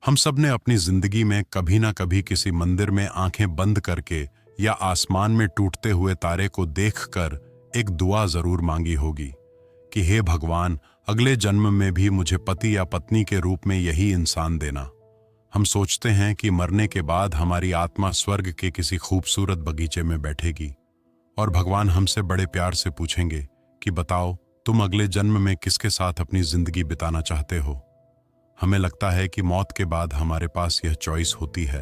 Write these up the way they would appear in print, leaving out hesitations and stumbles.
हम सब ने अपनी जिंदगी में कभी ना कभी किसी मंदिर में आंखें बंद करके या आसमान में टूटते हुए तारे को देखकर एक दुआ जरूर मांगी होगी कि हे भगवान, अगले जन्म में भी मुझे पति या पत्नी के रूप में यही इंसान देना। हम सोचते हैं कि मरने के बाद हमारी आत्मा स्वर्ग के किसी खूबसूरत बगीचे में बैठेगी और भगवान हमसे बड़े प्यार से पूछेंगे कि बताओ, तुम अगले जन्म में किसके साथ अपनी जिंदगी बिताना चाहते हो। हमें लगता है कि मौत के बाद हमारे पास यह चॉइस होती है,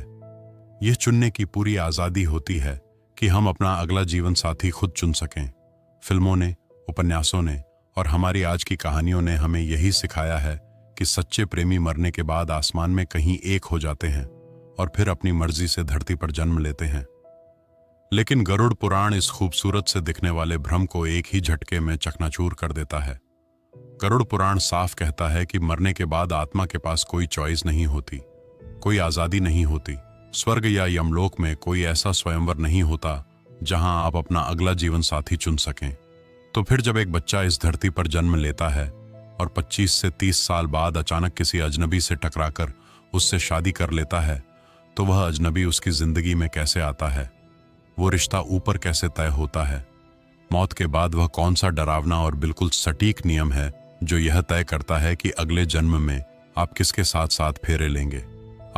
यह चुनने की पूरी आज़ादी होती है कि हम अपना अगला जीवन साथी खुद चुन सकें। फिल्मों ने, उपन्यासों ने और हमारी आज की कहानियों ने हमें यही सिखाया है कि सच्चे प्रेमी मरने के बाद आसमान में कहीं एक हो जाते हैं और फिर अपनी मर्जी से धरती पर जन्म लेते हैं। लेकिन गरुड़ पुराण इस खूबसूरत से दिखने वाले भ्रम को एक ही झटके में चकनाचूर कर देता है। गरुड़ पुराण साफ कहता है कि मरने के बाद आत्मा के पास कोई चॉइस नहीं होती, कोई आज़ादी नहीं होती। स्वर्ग या यमलोक में कोई ऐसा स्वयंवर नहीं होता जहां आप अपना अगला जीवन साथी चुन सकें। तो फिर जब एक बच्चा इस धरती पर जन्म लेता है और 25 से 30 साल बाद अचानक किसी अजनबी से टकराकर उससे शादी कर लेता है, तो वह अजनबी उसकी जिंदगी में कैसे आता है, वो रिश्ता ऊपर कैसे तय होता है, मौत के बाद वह कौन सा डरावना और बिल्कुल सटीक नियम है जो यह तय करता है कि अगले जन्म में आप किसके साथ साथ फेरे लेंगे।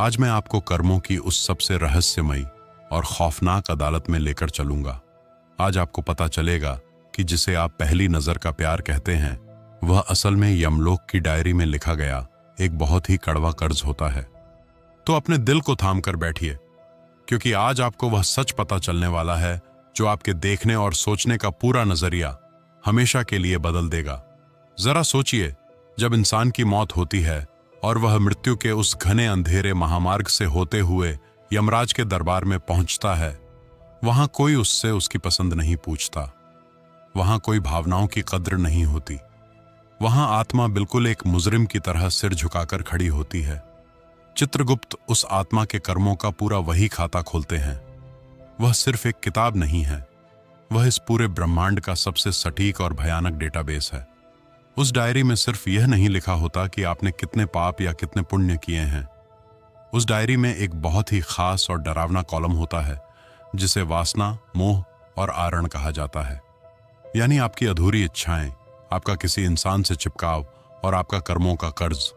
आज मैं आपको कर्मों की उस सबसे रहस्यमयी और खौफनाक अदालत में लेकर चलूंगा। आज आपको पता चलेगा कि जिसे आप पहली नजर का प्यार कहते हैं, वह असल में यमलोक की डायरी में लिखा गया एक बहुत ही कड़वा कर्ज होता है। तो अपने दिल को थाम कर बैठिए, क्योंकि आज आपको वह सच पता चलने वाला है जो आपके देखने और सोचने का पूरा नजरिया हमेशा के लिए बदल देगा। जरा सोचिए, जब इंसान की मौत होती है और वह मृत्यु के उस घने अंधेरे महामार्ग से होते हुए यमराज के दरबार में पहुंचता है, वहां कोई उससे उसकी पसंद नहीं पूछता, वहां कोई भावनाओं की कद्र नहीं होती। वहां आत्मा बिल्कुल एक मुजरिम की तरह सिर झुकाकर खड़ी होती है। चित्रगुप्त उस आत्मा के कर्मों का पूरा वही खाता खोलते हैं। वह सिर्फ एक किताब नहीं है, वह इस पूरे ब्रह्मांड का सबसे सटीक और भयानक डेटाबेस है। उस डायरी में सिर्फ यह नहीं लिखा होता कि आपने कितने पाप या कितने पुण्य किए हैं। उस डायरी में एक बहुत ही खास और डरावना कॉलम होता है जिसे वासना, मोह और आरण कहा जाता है। यानी आपकी अधूरी इच्छाएं, आपका किसी इंसान से चिपकाव और आपका कर्मों का कर्ज।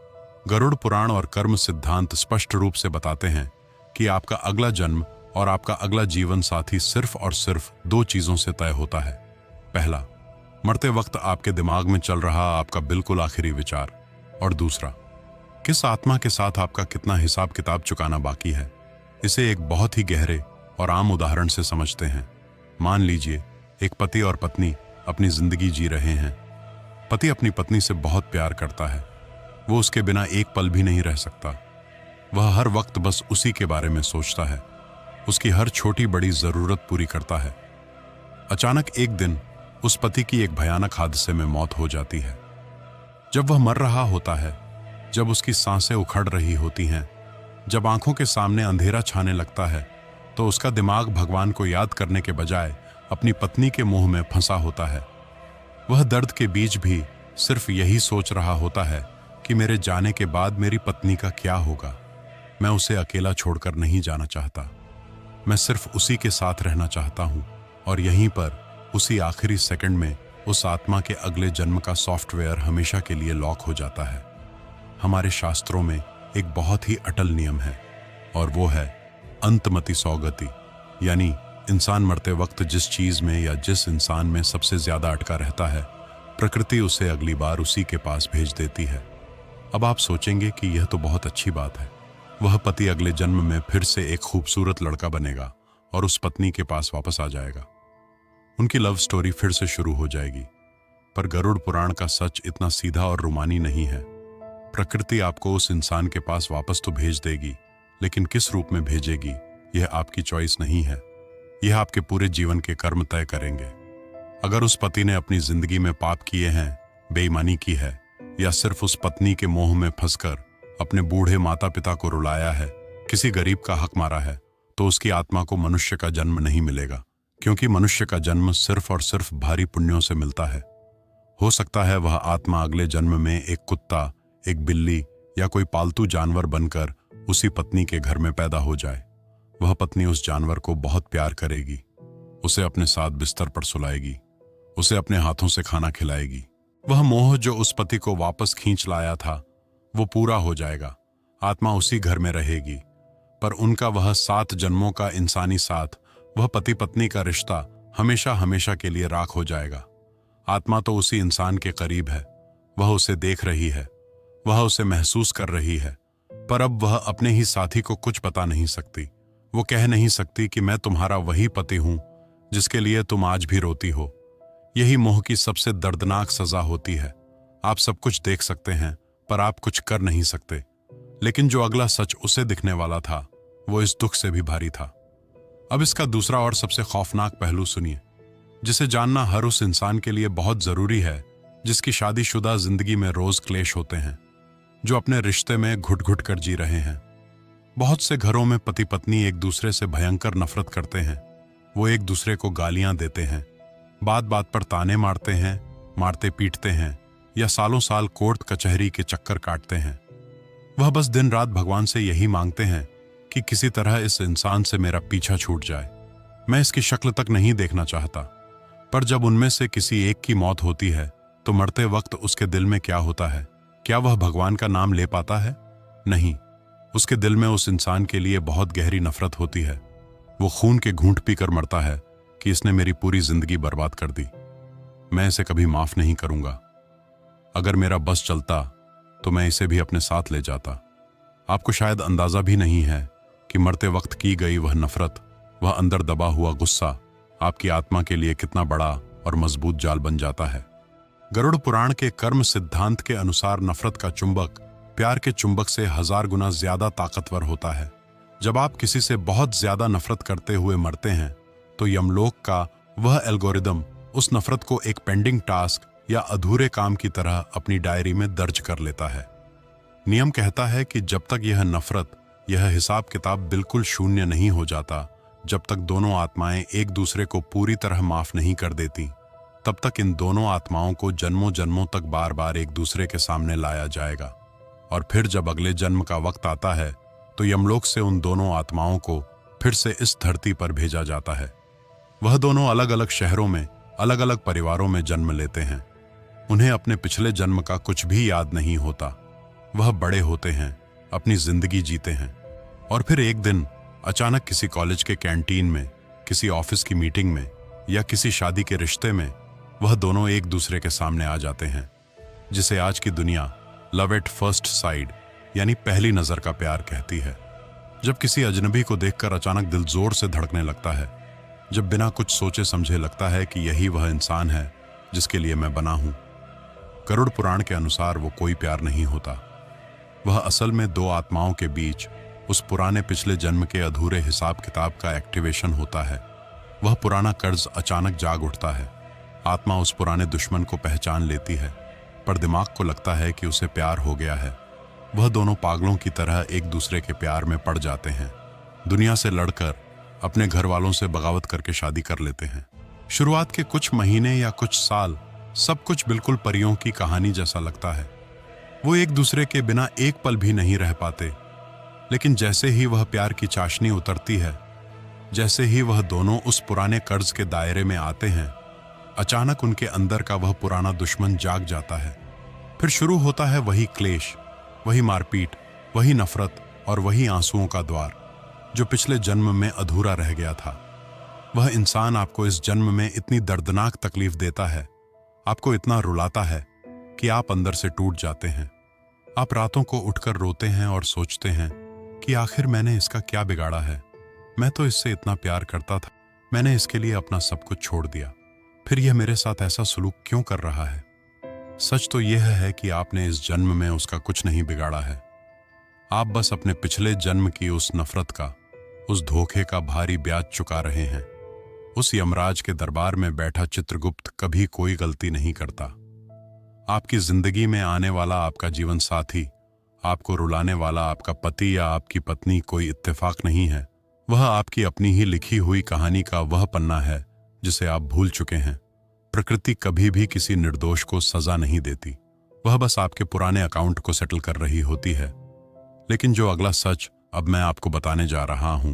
गरुड़ पुराण और कर्म सिद्धांत स्पष्ट रूप से बताते हैं कि आपका अगला जन्म और आपका अगला जीवन साथी सिर्फ और सिर्फ दो चीजों से तय होता है। पहला, मरते वक्त आपके दिमाग में चल रहा आपका बिल्कुल आखिरी विचार, और दूसरा, किस आत्मा के साथ आपका कितना हिसाब किताब चुकाना बाकी है। इसे एक बहुत ही गहरे और आम उदाहरण से समझते हैं। मान लीजिए एक पति और पत्नी अपनी जिंदगी जी रहे हैं। पति अपनी पत्नी से बहुत प्यार करता है, वो उसके बिना एक पल भी नहीं रह सकता। वह हर वक्त बस उसी के बारे में सोचता है, उसकी हर छोटी बड़ी जरूरत पूरी करता है। अचानक एक दिन उस पति की एक भयानक हादसे में मौत हो जाती है। जब वह मर रहा होता है, जब उसकी सांसें उखड़ रही होती हैं, जब आंखों के सामने अंधेरा छाने लगता है, तो उसका दिमाग भगवान को याद करने के बजाय अपनी पत्नी के मुंह में फंसा होता है। वह दर्द के बीच भी सिर्फ यही सोच रहा होता है कि मेरे जाने के बाद मेरी पत्नी का क्या होगा। मैं उसे अकेला छोड़कर नहीं जाना चाहता, मैं सिर्फ उसी के साथ रहना चाहता हूं। और यहीं पर उसी आखिरी सेकंड में उस आत्मा के अगले जन्म का सॉफ्टवेयर हमेशा के लिए लॉक हो जाता है। हमारे शास्त्रों में एक बहुत ही अटल नियम है, और वो है अंतमति सौगति। यानी इंसान मरते वक्त जिस चीज में या जिस इंसान में सबसे ज्यादा अटका रहता है, प्रकृति उसे अगली बार उसी के पास भेज देती है। अब आप सोचेंगे कि यह तो बहुत अच्छी बात है, वह पति अगले जन्म में फिर से एक खूबसूरत लड़का बनेगा और उस पत्नी के पास वापस आ जाएगा, उनकी लव स्टोरी फिर से शुरू हो जाएगी। पर गरुड़ पुराण का सच इतना सीधा और रुमानी नहीं है। प्रकृति आपको उस इंसान के पास वापस तो भेज देगी, लेकिन किस रूप में भेजेगी यह आपकी चॉइस नहीं है। यह आपके पूरे जीवन के कर्म तय करेंगे। अगर उस पति ने अपनी जिंदगी में पाप किए हैं, बेईमानी की है, या सिर्फ उस पत्नी के मोह में फंसकर अपने बूढ़े माता पिता को रुलाया है, किसी गरीब का हक मारा है, तो उसकी आत्मा को मनुष्य का जन्म नहीं मिलेगा, क्योंकि मनुष्य का जन्म सिर्फ और सिर्फ भारी पुण्यों से मिलता है। हो सकता है वह आत्मा अगले जन्म में एक कुत्ता, एक बिल्ली या कोई पालतू जानवर बनकर उसी पत्नी के घर में पैदा हो जाए। वह पत्नी उस जानवर को बहुत प्यार करेगी, उसे अपने साथ बिस्तर पर सुलाएगी, उसे अपने हाथों से खाना खिलाएगी। वह मोह जो उस पति को वापस खींच लाया था वो पूरा हो जाएगा। आत्मा उसी घर में रहेगी, पर उनका वह 7 जन्मों का इंसानी साथ, वह पति पत्नी का रिश्ता हमेशा हमेशा के लिए राख हो जाएगा। आत्मा तो उसी इंसान के करीब है, वह उसे देख रही है, वह उसे महसूस कर रही है, पर अब वह अपने ही साथी को कुछ बता नहीं सकती। वो कह नहीं सकती कि मैं तुम्हारा वही पति हूं जिसके लिए तुम आज भी रोती हो। यही मोह की सबसे दर्दनाक सजा होती है। आप सब कुछ देख सकते हैं पर आप कुछ कर नहीं सकते। लेकिन जो अगला सच उसे दिखने वाला था वो इस दुख से भी भारी था। अब इसका दूसरा और सबसे खौफनाक पहलू सुनिए, जिसे जानना हर उस इंसान के लिए बहुत जरूरी है जिसकी शादीशुदा जिंदगी में रोज क्लेश होते हैं, जो अपने रिश्ते में घुट घुट कर जी रहे हैं। बहुत से घरों में पति पत्नी एक दूसरे से भयंकर नफरत करते हैं। वो एक दूसरे को गालियां देते हैं, बात बात पर ताने मारते हैं, मारते पीटते हैं या सालों साल कोर्ट कचहरी के चक्कर काटते हैं। वह बस दिन रात भगवान से यही मांगते हैं कि किसी तरह इस इंसान से मेरा पीछा छूट जाए। मैं इसकी शक्ल तक नहीं देखना चाहता। पर जब उनमें से किसी एक की मौत होती है तो मरते वक्त उसके दिल में क्या होता है? क्या वह भगवान का नाम ले पाता है? नहीं, उसके दिल में उस इंसान के लिए बहुत गहरी नफरत होती है। वो खून के घूंट पीकर मरता है कि इसने मेरी पूरी जिंदगी बर्बाद कर दी, मैं इसे कभी माफ नहीं करूंगा। अगर मेरा बस चलता तो मैं इसे भी अपने साथ ले जाता। आपको शायद अंदाजा भी नहीं है कि मरते वक्त की गई वह नफरत, वह अंदर दबा हुआ गुस्सा आपकी आत्मा के लिए कितना बड़ा और मजबूत जाल बन जाता है। गरुड़ पुराण के कर्म सिद्धांत के अनुसार नफरत का चुंबक प्यार के चुंबक से 1000 गुना ज्यादा ताकतवर होता है। जब आप किसी से बहुत ज्यादा नफरत करते हुए मरते हैं तो यमलोक का वह एल्गोरिदम उस नफरत को एक पेंडिंग टास्क या अधूरे काम की तरह अपनी डायरी में दर्ज कर लेता है। नियम कहता है कि जब तक यह नफरत, यह हिसाब किताब बिल्कुल शून्य नहीं हो जाता, जब तक दोनों आत्माएं एक दूसरे को पूरी तरह माफ नहीं कर देती, तब तक इन दोनों आत्माओं को जन्मों जन्मों तक बार बार एक दूसरे के सामने लाया जाएगा। और फिर जब अगले जन्म का वक्त आता है तो यमलोक से उन दोनों आत्माओं को फिर से इस धरती पर भेजा जाता है। वह दोनों अलग अलग शहरों में अलग अलग परिवारों में जन्म लेते हैं। उन्हें अपने पिछले जन्म का कुछ भी याद नहीं होता। वह बड़े होते हैं, अपनी जिंदगी जीते हैं, और फिर एक दिन अचानक किसी कॉलेज के कैंटीन में, किसी ऑफिस की मीटिंग में या किसी शादी के रिश्ते में वह दोनों एक दूसरे के सामने आ जाते हैं, जिसे आज की दुनिया लव एट फर्स्ट साइड यानी पहली नजर का प्यार कहती है। जब किसी अजनबी को देखकर अचानक दिल जोर से धड़कने लगता है, जब बिना कुछ सोचे समझे लगता है कि यही वह इंसान है जिसके लिए मैं बना हूं। गरुड़ पुराण के अनुसार वो कोई प्यार नहीं होता, वह असल में दो आत्माओं के बीच उस पुराने पिछले जन्म के अधूरे हिसाब किताब का एक्टिवेशन होता है। वह पुराना कर्ज अचानक जाग उठता है। आत्मा उस पुराने दुश्मन को पहचान लेती है, पर दिमाग को लगता है कि उसे प्यार हो गया है। वह दोनों पागलों की तरह एक दूसरे के प्यार में पड़ जाते हैं। दुनिया से लड़कर अपने घर वालों से बगावत करके शादी कर लेते हैं। शुरुआत के कुछ महीने या कुछ साल सब कुछ बिल्कुल परियों की कहानी जैसा लगता है। वो एक दूसरे के बिना एक पल भी नहीं रह पाते। लेकिन जैसे ही वह प्यार की चाशनी उतरती है, जैसे ही वह दोनों उस पुराने कर्ज के दायरे में आते हैं, अचानक उनके अंदर का वह पुराना दुश्मन जाग जाता है। फिर शुरू होता है वही क्लेश, वही मारपीट, वही नफरत और वही आंसुओं का द्वार जो पिछले जन्म में अधूरा रह गया था। वह इंसान आपको इस जन्म में इतनी दर्दनाक तकलीफ देता है, आपको इतना रुलाता है कि आप अंदर से टूट जाते हैं। आप रातों को उठकर रोते हैं और सोचते हैं कि आखिर मैंने इसका क्या बिगाड़ा है। मैं तो इससे इतना प्यार करता था, मैंने इसके लिए अपना सब कुछ छोड़ दिया, फिर यह मेरे साथ ऐसा सलूक क्यों कर रहा है। सच तो यह है कि आपने इस जन्म में उसका कुछ नहीं बिगाड़ा है। आप बस अपने पिछले जन्म की उस नफरत का, उस धोखे का भारी ब्याज चुका रहे हैं। उस यमराज के दरबार में बैठा चित्रगुप्त कभी कोई गलती नहीं करता। आपकी जिंदगी में आने वाला आपका जीवन साथी, आपको रुलाने वाला आपका पति या आपकी पत्नी कोई इत्तेफाक नहीं है। वह आपकी अपनी ही लिखी हुई कहानी का वह पन्ना है जिसे आप भूल चुके हैं। प्रकृति कभी भी किसी निर्दोष को सजा नहीं देती, वह बस आपके पुराने अकाउंट को सेटल कर रही होती है। लेकिन जो अगला सच अब मैं आपको बताने जा रहा हूं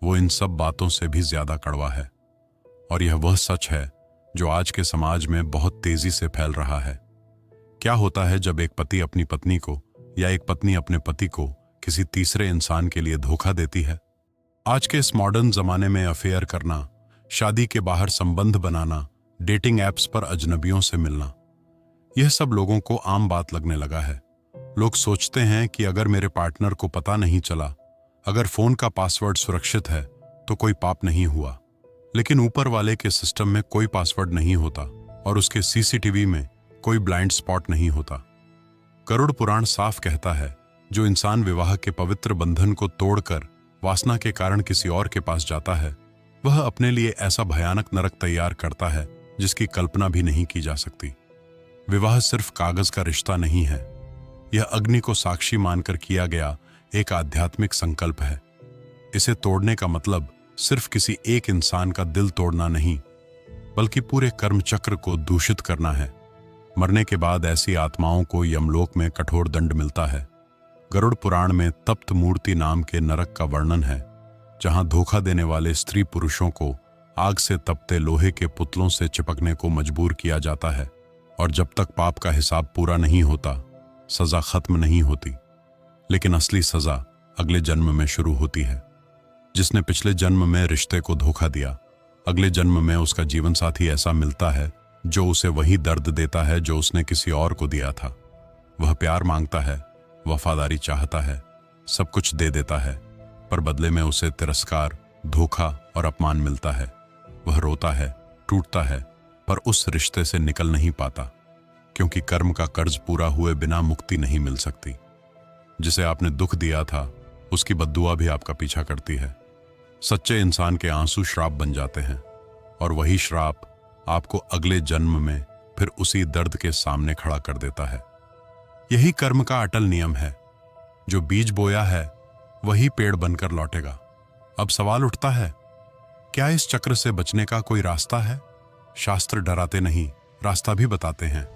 वो इन सब बातों से भी ज्यादा कड़वा है। और यह वह सच है जो आज के समाज में बहुत तेजी से फैल रहा है। क्या होता है जब एक पति अपनी पत्नी को या एक पत्नी अपने पति को किसी तीसरे इंसान के लिए धोखा देती है? आज के इस मॉडर्न जमाने में अफेयर करना, शादी के बाहर संबंध बनाना, डेटिंग एप्स पर अजनबियों से मिलना, यह सब लोगों को आम बात लगने लगा है। लोग सोचते हैं कि अगर मेरे पार्टनर को पता नहीं चला, अगर फोन का पासवर्ड सुरक्षित है तो कोई पाप नहीं हुआ। लेकिन ऊपर वाले के सिस्टम में कोई पासवर्ड नहीं होता और उसके सीसीटीवी में कोई ब्लाइंड स्पॉट नहीं होता। गरुड़ पुराण साफ कहता है, जो इंसान विवाह के पवित्र बंधन को तोड़कर वासना के कारण किसी और के पास जाता है, वह अपने लिए ऐसा भयानक नरक तैयार करता है जिसकी कल्पना भी नहीं की जा सकती। विवाह सिर्फ कागज का रिश्ता नहीं है, यह अग्नि को साक्षी मानकर किया गया एक आध्यात्मिक संकल्प है। इसे तोड़ने का मतलब सिर्फ किसी एक इंसान का दिल तोड़ना नहीं, बल्कि पूरे कर्म चक्र को दूषित करना है। मरने के बाद ऐसी आत्माओं को यमलोक में कठोर दंड मिलता है। गरुड़ पुराण में तप्त मूर्ति नाम के नरक का वर्णन है, जहां धोखा देने वाले स्त्री पुरुषों को आग से तपते लोहे के पुतलों से चिपकने को मजबूर किया जाता है। और जब तक पाप का हिसाब पूरा नहीं होता, सजा खत्म नहीं होती। लेकिन असली सजा अगले जन्म में शुरू होती है। जिसने पिछले जन्म में रिश्ते को धोखा दिया, अगले जन्म में उसका जीवन साथी ऐसा मिलता है जो उसे वही दर्द देता है जो उसने किसी और को दिया था। वह प्यार मांगता है, वफादारी चाहता है, सब कुछ दे देता है, पर बदले में उसे तिरस्कार, धोखा और अपमान मिलता है। वह रोता है, टूटता है, पर उस रिश्ते से निकल नहीं पाता, क्योंकि कर्म का कर्ज पूरा हुए बिना मुक्ति नहीं मिल सकती। जिसे आपने दुख दिया था, उसकी बद्दुआ भी आपका पीछा करती है। सच्चे इंसान के आंसू श्राप बन जाते हैं, और वही श्राप आपको अगले जन्म में फिर उसी दर्द के सामने खड़ा कर देता है। यही कर्म का अटल नियम है, जो बीज बोया है वही पेड़ बनकर लौटेगा। अब सवाल उठता है, क्या इस चक्र से बचने का कोई रास्ता है? शास्त्र डराते नहीं, रास्ता भी बताते हैं।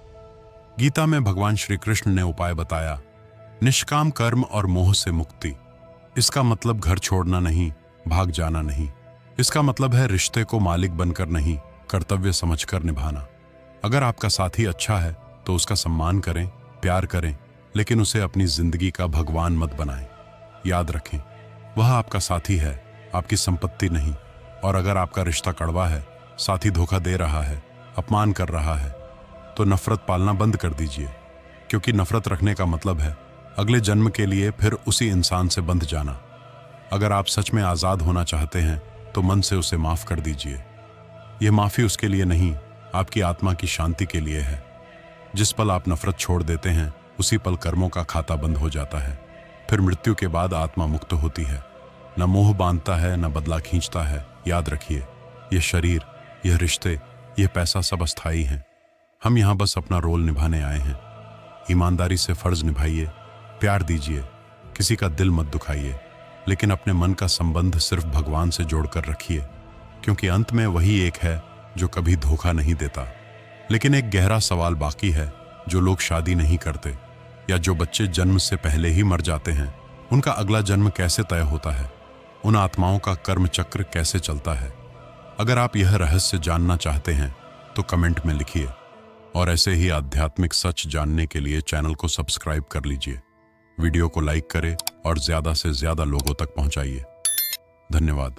गीता में भगवान श्री कृष्ण ने उपाय बताया, निष्काम कर्म और मोह से मुक्ति। इसका मतलब घर छोड़ना नहीं, भाग जाना नहीं। इसका मतलब है रिश्ते को मालिक बनकर नहीं, कर्तव्य समझकर निभाना। अगर आपका साथी अच्छा है तो उसका सम्मान करें, प्यार करें, लेकिन उसे अपनी जिंदगी का भगवान मत बनाएं। याद रखें, वह आपका साथी है, आपकी संपत्ति नहीं। और अगर आपका रिश्ता कड़वा है, साथी धोखा दे रहा है, अपमान कर रहा है, तो नफरत पालना बंद कर दीजिए। क्योंकि नफरत रखने का मतलब है अगले जन्म के लिए फिर उसी इंसान से बंध जाना। अगर आप सच में आज़ाद होना चाहते हैं तो मन से उसे माफ़ कर दीजिए। यह माफ़ी उसके लिए नहीं, आपकी आत्मा की शांति के लिए है। जिस पल आप नफरत छोड़ देते हैं, उसी पल कर्मों का खाता बंद हो जाता है। फिर मृत्यु के बाद आत्मा मुक्त होती है। न मोह बांधता है, न बदला खींचता है। याद रखिए, यह शरीर, यह रिश्ते, यह पैसा सब अस्थायी हैं। हम यहाँ बस अपना रोल निभाने आए हैं। ईमानदारी से फर्ज निभाइए, प्यार दीजिए, किसी का दिल मत दुखाइए, लेकिन अपने मन का संबंध सिर्फ भगवान से जोड़कर रखिए, क्योंकि अंत में वही एक है जो कभी धोखा नहीं देता। लेकिन एक गहरा सवाल बाकी है, जो लोग शादी नहीं करते या जो बच्चे जन्म से पहले ही मर जाते हैं, उनका अगला जन्म कैसे तय होता है? उन आत्माओं का कर्म चक्र कैसे चलता है? अगर आप यह रहस्य जानना चाहते हैं तो कमेंट में लिखिए। और ऐसे ही आध्यात्मिक सच जानने के लिए चैनल को सब्सक्राइब कर लीजिए। वीडियो को लाइक करें और ज़्यादा से ज़्यादा लोगों तक पहुंचाइए। धन्यवाद।